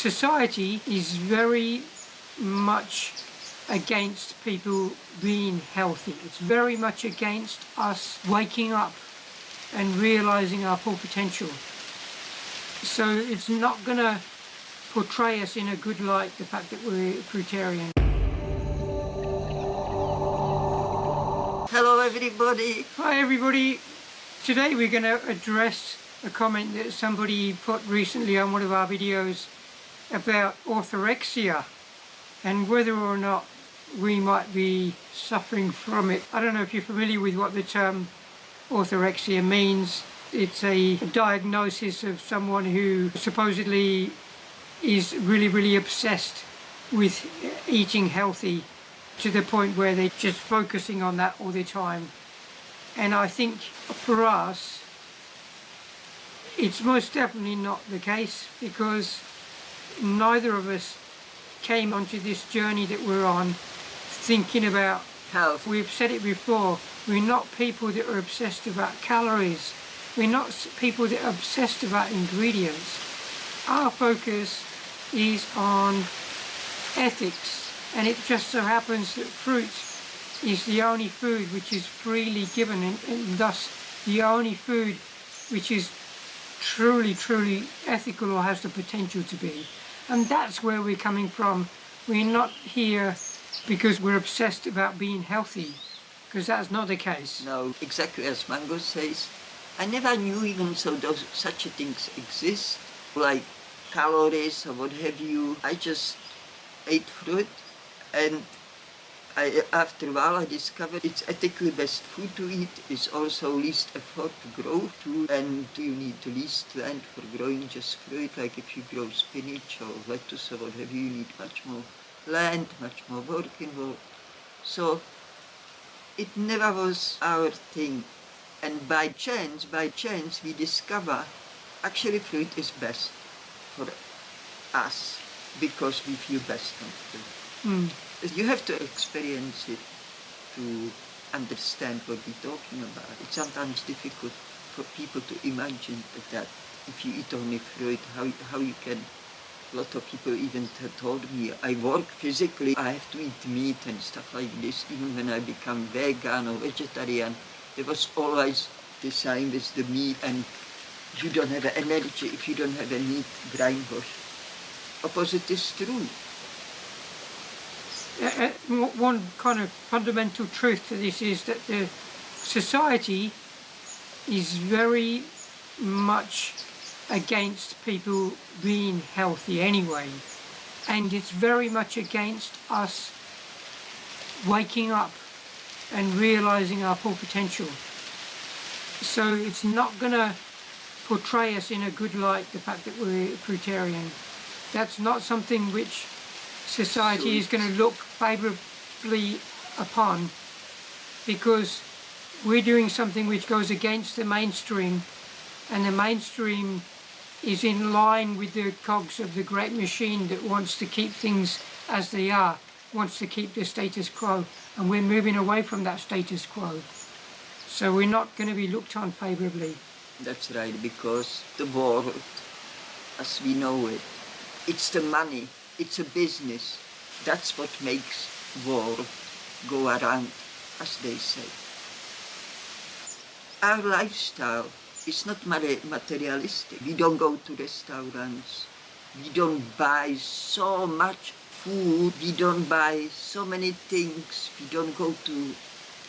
society is very much against people being healthy. It's very much against us waking up and realizing our full potential. So it's not going to portray us in a good light, the fact that we're Fruitarian. Hello everybody! Hi everybody! Today we're going to address a comment that somebody put recently on one of our videos about orthorexia and whether or not we might be suffering from it. I don't know if you're familiar with what the term orthorexia means. It's a diagnosis of someone who supposedly is really obsessed with eating healthy to the point where they're just focusing on that all the time. And I think for us, it's most definitely not the case, because neither of us came onto this journey that we're on thinking about Health. We've said it before, we're not people that are obsessed about calories. We're not people that are obsessed about ingredients. Our focus is on ethics, and it just so happens that fruit is the only food which is freely given, and thus the only food which is truly ethical or has the potential to be. And that's where we're coming from. We're not here because we're obsessed about being healthy, because that's not the case. No, exactly as Mango says. I never knew even such things exist, like calories or what have you. I just ate fruit, and after a while I discovered it's ethically best food to eat. It's also least effort to grow food, and you need the least land for growing just fruit. Like if you grow spinach or lettuce or what have you need much more land, much more work involved. So it never was our thing. And by chance we discover actually fruit is best for us because we feel best on fruit. You have to experience it to understand what we're talking about. It's sometimes difficult for people to imagine that if you eat only fruit, how you can. A lot of people even told me, I work physically, I have to eat meat and stuff like this. Even when I become vegan or vegetarian, there was always the sign with the meat, and you don't have energy if you don't have a meat brainwash. Opposite is true. One kind of fundamental truth to this is that the society is very much against people being healthy anyway, and it's very much against us waking up and realizing our full potential. So it's not going to portray us in a good light, the fact that we're Fruitarian. That's not something which society is going to look favorably upon, because we're doing something which goes against the mainstream, and the mainstream is in line with the cogs of the great machine that wants to keep things as they are, wants to keep the status quo, and we're moving away from that status quo. So we're not going to be looked on favorably. That's right, because the world, as we know it, it's the money, it's a business. That's what makes world go around, as they say. Our lifestyle is not materialistic. We don't go to restaurants. We don't buy so much food. We don't buy so many things. We don't go to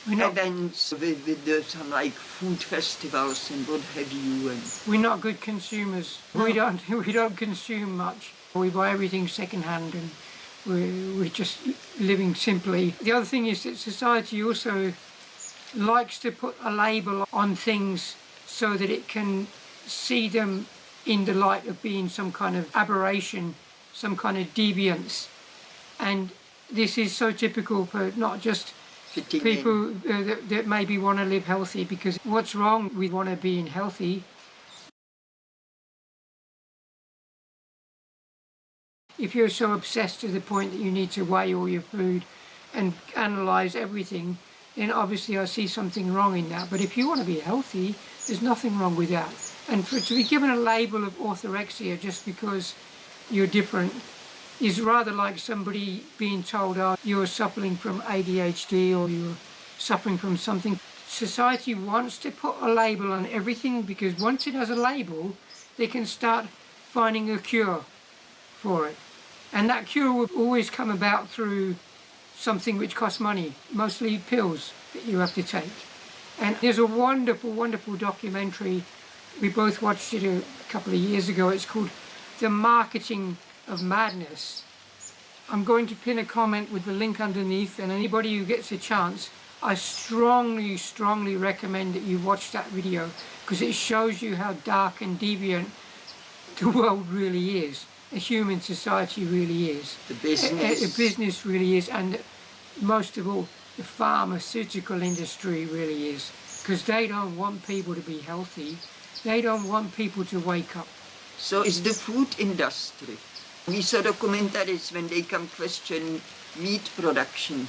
events with some like food festivals and what have you. And we're not good consumers. No. We don't consume much. We buy everything secondhand, and we're just living simply. The other thing is that society also likes to put a label on things so that it can see them in the light of being some kind of aberration, some kind of deviance. And this is so typical for not just people that maybe want to live healthy, because what's wrong with wanting to be healthy? If you're so obsessed to the point that you need to weigh all your food and analyse everything, then obviously I see something wrong in that. But if you want to be healthy, there's nothing wrong with that. And to be given a label of orthorexia just because you're different is rather like somebody being told, oh, you're suffering from ADHD or you're suffering from something. Society wants to put a label on everything because once it has a label, they can start finding a cure for it. And that cure will always come about through something which costs money, mostly pills that you have to take. And there's a wonderful, wonderful documentary. We both watched it a couple of years ago. It's called The Marketing of Madness. I'm going to pin a comment with the link underneath, and anybody who gets a chance, I strongly, strongly recommend that you watch that video because it shows you how dark and deviant the world really is. A human society really is. The business. A business really is, and most of all, the pharmaceutical industry really is, because they don't want people to be healthy. They don't want people to wake up. So it's the food industry. We saw documentaries when they come question meat production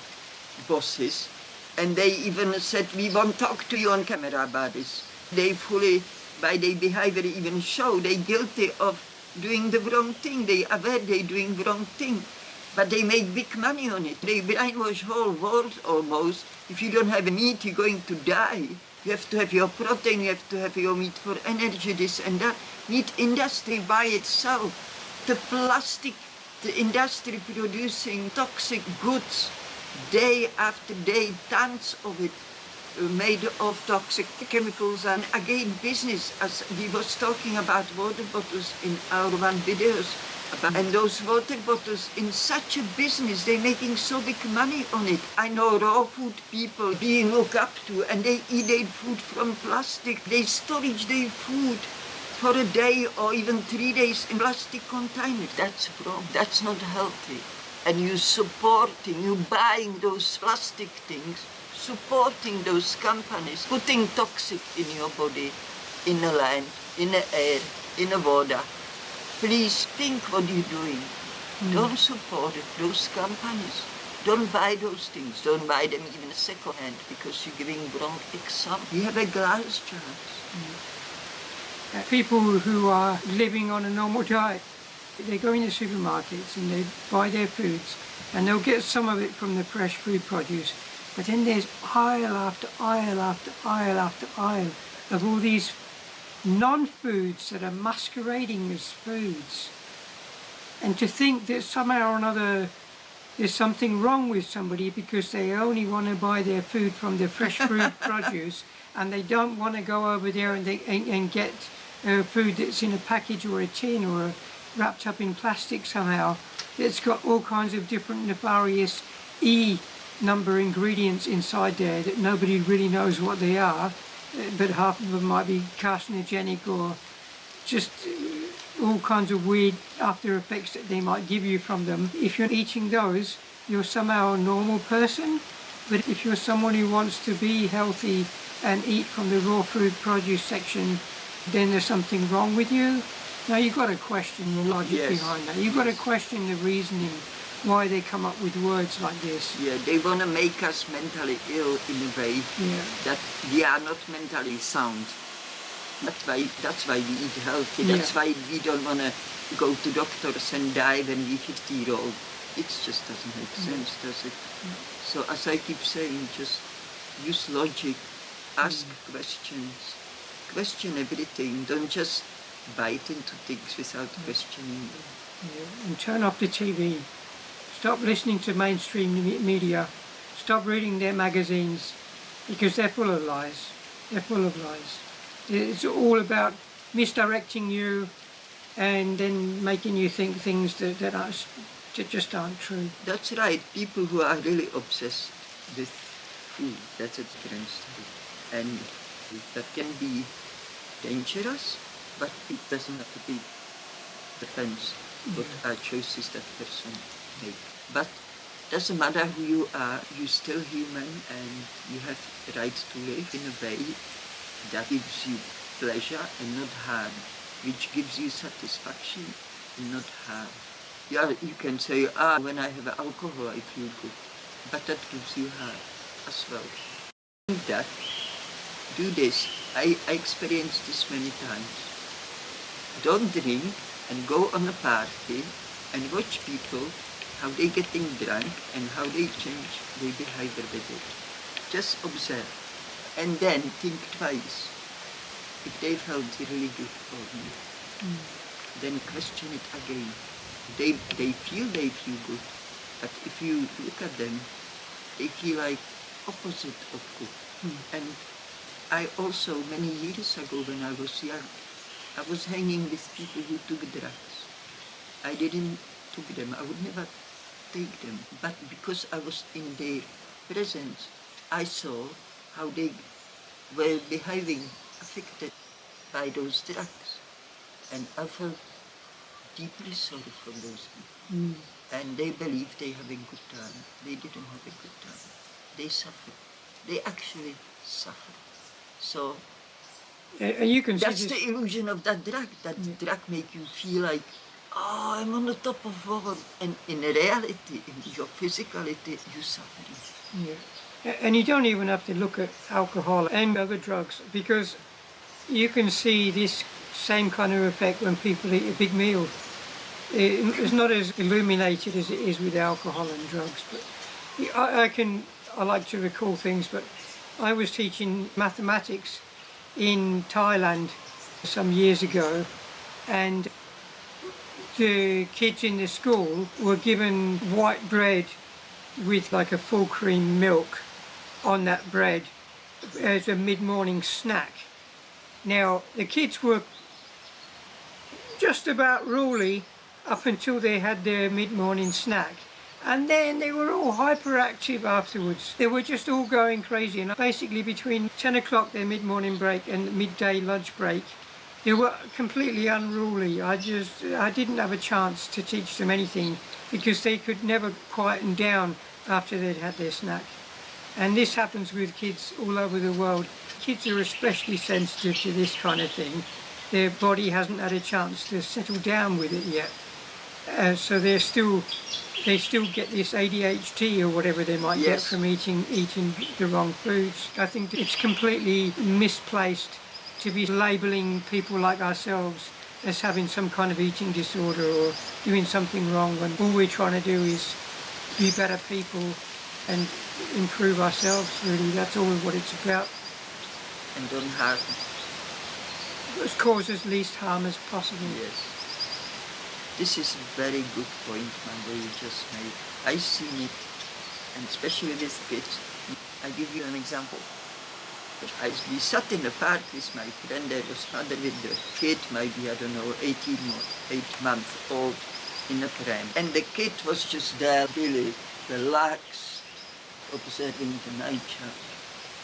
bosses, and they even said, we won't talk to you on camera about this. They fully, by their behavior, even show they're guilty of doing the wrong thing. They are aware they're doing the wrong thing, but they make big money on it. They brainwash whole world almost. If you don't have meat, you're going to die. You have to have your protein, you have to have your meat for energy, this and that. Meat industry by itself. The plastic, the industry producing toxic goods, day after day, tons of it made of toxic chemicals. And again, business, as we was talking about water bottles in our one videos, and those water bottles in such a business, they're making so big money on it. I know raw food people being looked up to, and they eat their food from plastic. They storage their food for a day or even 3 days in plastic containers. That's wrong. That's not healthy. And you supporting, you buying those plastic things, supporting those companies, putting toxic in your body, in the land, in the air, in the water. Please think what you're doing. Don't support it, those companies. Don't buy those things. Don't buy them even second hand because you're giving wrong example. You have a glass jars. People who are living on a normal diet, they go in the supermarkets and they buy their foods and they'll get some of it from the fresh food produce, but then there's aisle after aisle after aisle after aisle of all these non-foods that are masquerading as foods. And to think that somehow or another there's something wrong with somebody because they only want to buy their food from the fresh fruit produce and they don't want to go over there and get food that's in a package or a tin or wrapped up in plastic somehow. It's got all kinds of different nefarious number ingredients inside there that nobody really knows what they are, but half of them might be carcinogenic or just all kinds of weird after effects that they might give you from them. If you're eating those, you're somehow a normal person, but if you're someone who wants to be healthy and eat from the raw food produce section, then there's something wrong with you. Now you've got to question the logic behind that. You've got to question the reasoning, why they come up with words like this. Yeah, they want to make us mentally ill in a way that we are not mentally sound. That's why we eat healthy. That's why we don't want to go to doctors and die when we're 50 years old. It just doesn't make sense, does it? So as I keep saying, just use logic, ask questions, question everything. Don't just bite into things without questioning them. Yeah. And turn off the TV. Stop listening to mainstream media. Stop reading their magazines because they're full of lies. They're full of lies. It's all about misdirecting you and then making you think things that just aren't true. That's right. People who are really obsessed with food, that's a different story. And that can be dangerous, but it doesn't have to be. Depends what choices that person make. But doesn't matter who you are, you're still human and you have the right to live in a way that gives you pleasure and not harm, which gives you satisfaction and not harm. Yeah, you can say, when I have alcohol I feel good, but that gives you harm as well. Do this. I experienced this many times. Don't drink, and go on a party and watch people, how they getting drunk and how they change their behavior with it. Just observe. And then think twice. If they felt really good for me, then question it again. They feel good, but if you look at them, they feel like opposite of good. And I also, many years ago when I was young, I was hanging with people who took drugs. I didn't took them, I would never take them, but because I was in their presence, I saw how they were behaving, affected by those drugs. And I felt deeply sorry for those people. And they believed they have a good time. They didn't have a good time. They suffered. They actually suffered. So And you can see that's this, the illusion of that drug. That drug make you feel like, oh, I'm on the top of world. And in reality, in your physicality, you're suffering. and you don't even have to look at alcohol and other drugs, because you can see this same kind of effect when people eat a big meal. It's not as illuminated as it is with alcohol and drugs, but I like to recall things, but I was teaching mathematics in Thailand some years ago, and the kids in the school were given white bread with like a full cream milk on that bread as a mid-morning snack. Now, the kids were just about ruly up until they had their mid-morning snack. And then they were all hyperactive afterwards. They were just all going crazy. And basically between 10 o'clock, their mid-morning break, and midday lunch break, they were completely unruly. I didn't have a chance to teach them anything because they could never quieten down after they'd had their snack. And this happens with kids all over the world. Kids are especially sensitive to this kind of thing. Their body hasn't had a chance to settle down with it yet. So they still get this ADHD or whatever they might get from eating the wrong foods. I think it's completely misplaced to be labelling people like ourselves as having some kind of eating disorder or doing something wrong, when all we're trying to do is be better people and improve ourselves. Really, that's all what it's about. And don't harm. Let's cause as least harm as possible. Yes. This is a very good point, Mango, you just made. I've seen it, and especially with kids. I give you an example. We sat in the park with my friend. There was mother with the kid, maybe, I don't know, 8 months old, in a pram. And the kid was just there, really relaxed, observing the nature,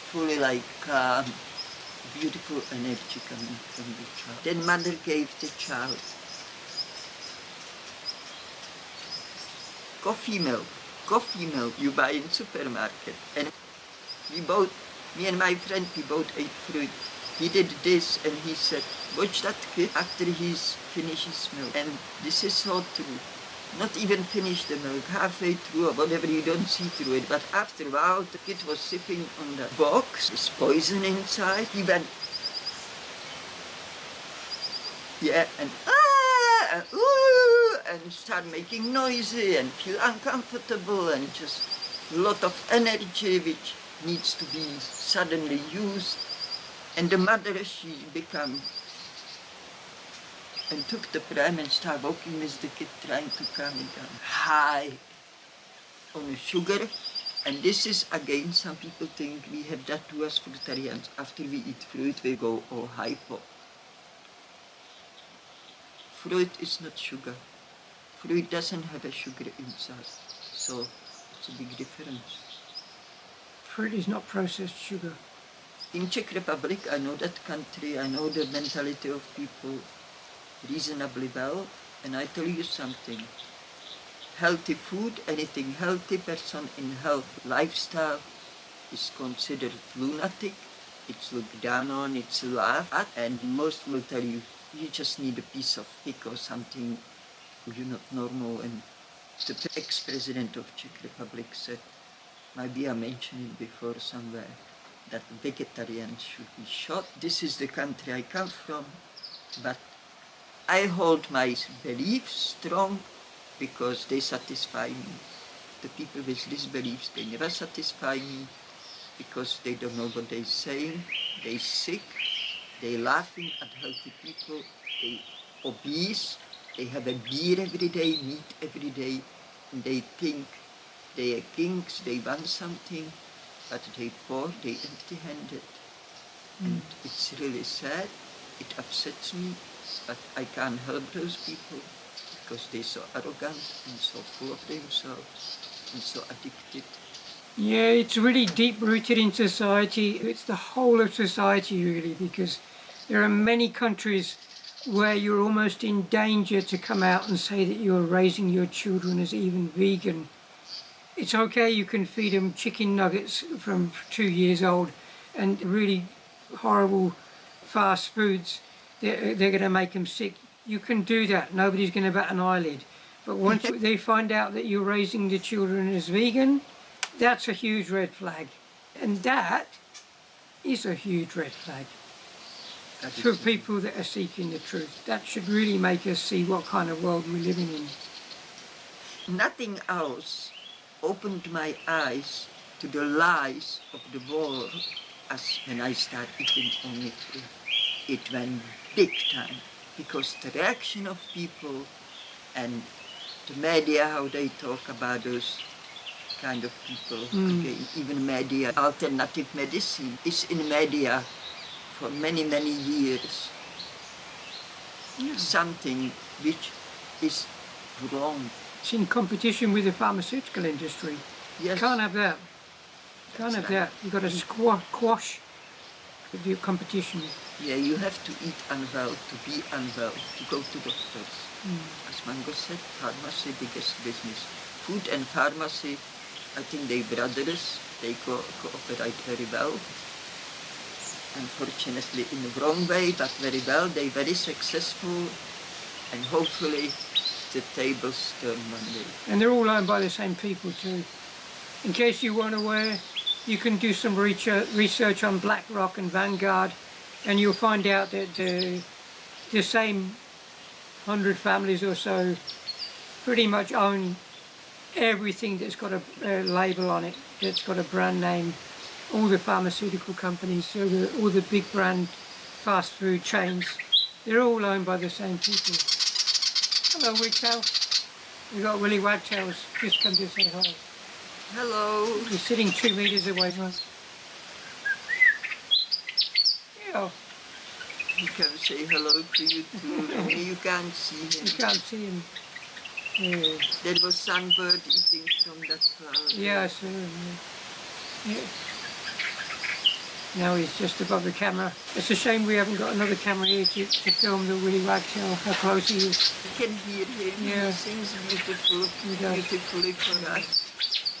fully like calm, beautiful energy coming from the child. Then mother gave the child coffee milk you buy in supermarket. And me and my friend, we both ate fruit. He did this and he said, watch that kid after he's finished his milk. And this is so true. Not even finish the milk, halfway through or whatever, you don't see through it. But after a while, the kid was sipping on the box, there's poison inside. He went, and ooh, and start making noisy and feel uncomfortable and just a lot of energy which needs to be suddenly used. And the mother, she became and took the pram and started walking with the kid, trying to calm it down. High on sugar. And this is, again, some people think we have that too as fruitarians. After we eat fruit, we go all hypo. Fruit is not sugar. Fruit doesn't have a sugar inside. So it's a big difference. Fruit is not processed sugar. In Czech Republic, I know that country, I know the mentality of people reasonably well, and I tell you something. Healthy food, anything healthy, person in health lifestyle is considered lunatic, it's looked down on, it's laughed at, and most will tell you, you just need a piece of pig or something, you're not normal. And the ex-president of Czech Republic said, maybe I mentioned it before somewhere, that vegetarians should be shot. This is the country I come from, but I hold my beliefs strong because they satisfy me. The people with these beliefs, they never satisfy me because they don't know what they're saying. They're sick, they're laughing at healthy people, they're obese, they have a beer every day, meat every day, and they think they are kings, they want something, but they poor, they empty-handed. And it's really sad, it upsets me, but I can't help those people because they're so arrogant and so full of themselves and so addicted. Yeah, it's really deep-rooted in society. It's the whole of society, really, because there are many countries where you're almost in danger to come out and say that you're raising your children as even vegan. It's okay, you can feed them chicken nuggets from 2 years old and really horrible fast foods. They're going to make them sick. You can do that. Nobody's going to bat an eyelid. But once they find out that you're raising the children as vegan, that's a huge red flag. And that is a huge red flag for people that are seeking the truth. That should really make us see what kind of world we're living in. Nothing else opened my eyes to the lies of the world as when I started eating only fruit. It went big time because the reaction of people and the media, how they talk about those kind of people, okay, even media, alternative medicine is in media for many, many years. Something which is wrong. It's in competition with the pharmaceutical industry. Yes. Can't have that. Can't have that. You've got to quash the competition. Yeah, you have to eat unwell, to be unwell, to go to doctors. As Mango said, pharmacy, biggest business. Food and pharmacy, I think they brothers, they cooperate very well. Unfortunately in the wrong way, but very well. They're very successful and hopefully the tables turn one day. And they're all owned by the same people too. In case you weren't aware, you can do some research on BlackRock and Vanguard, and you'll find out that the same 100 families or so pretty much own everything that's got a label on it, that's got a brand name. All the pharmaceutical companies, so all the big brand fast food chains, they're all owned by the same people. Hello, Wigtail. We've got Willie Wagtails just come to say hi. Hello. He's sitting 2 meters away from us. Yeah. He can say hello to you too, only you can't see him. You can't see him. Yeah. There was sunbird eating from that flower. Yeah, I saw him. Yeah. Now he's just above the camera. It's a shame we haven't got another camera here to film the Willie Wagtail, how close he is. You can hear him. Yeah. He sings beautifully for us.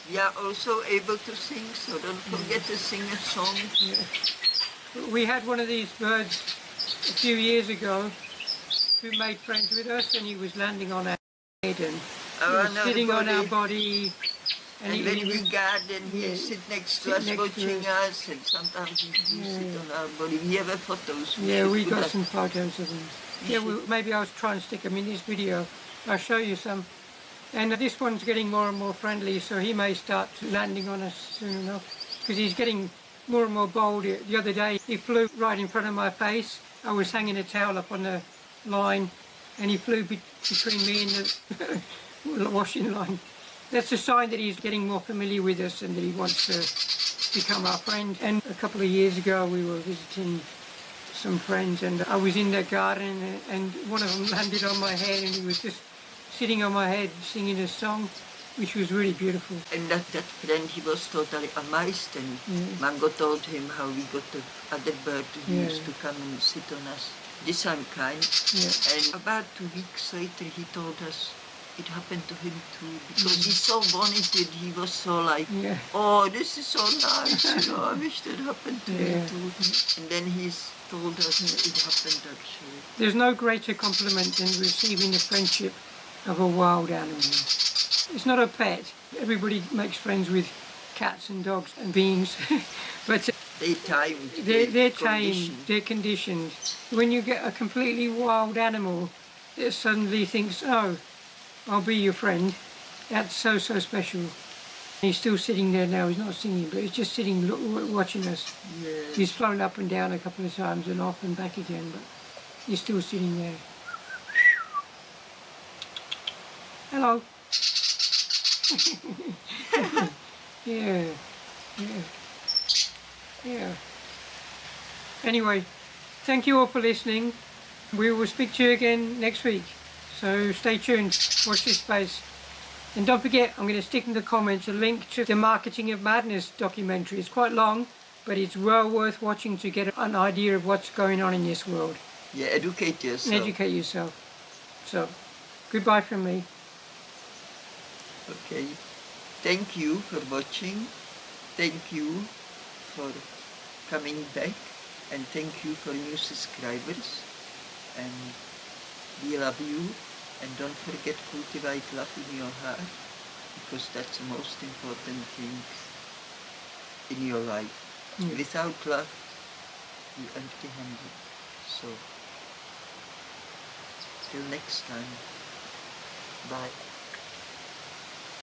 We are also able to sing, so don't forget to sing a song. Yeah. We had one of these birds a few years ago who made friends with us, and he was landing on our head and he was sitting on our body. And when we garden, he sit next to us watching us, and sometimes he sit on our body. We have photos. We got some photos of him. Yeah, maybe I'll try and stick them in this video. I'll show you some. And this one's getting more and more friendly, so he may start landing on us soon enough, because he's getting more and more bold. The other day, he flew right in front of my face. I was hanging a towel up on the line, and he flew between me and the washing line. That's a sign that he's getting more familiar with us and that he wants to become our friend. And a couple of years ago, we were visiting some friends, and I was in their garden, and one of them landed on my head, and he was just sitting on my head singing a song, which was really beautiful. And that friend, he was totally amazed, and Mango told him how we got the other bird who used to come and sit on us. This I'm kind. And about 2 weeks later, he told us it happened to him too, because he so wanted it. He was so like, oh, this is so nice, you know, I wish that happened to me too. And then he's told us it happened actually. There's no greater compliment than receiving the friendship of a wild animal. It's not a pet. Everybody makes friends with cats and dogs and beings, but they're tamed. They're tamed. They're conditioned. When you get a completely wild animal suddenly thinks, oh, I'll be your friend. That's so, so special. He's still sitting there now. He's not singing, but he's just sitting watching us. Yes. He's flown up and down a couple of times and off and back again, but he's still sitting there. Hello. Yeah, yeah, yeah. Anyway, thank you all for listening. We will speak to you again next week. So stay tuned, watch this space. And don't forget, I'm going to stick in the comments a link to the Marketing of Madness documentary. It's quite long, but it's well worth watching to get an idea of what's going on in this world. Yeah, educate yourself. And educate yourself. So, goodbye from me. Okay. Thank you for watching. Thank you for coming back. And thank you for new subscribers. And we love you. And don't forget, cultivate love in your heart, because that's the most important thing in your life. Yeah. Without love, you're empty-handed. So, till next time. Bye.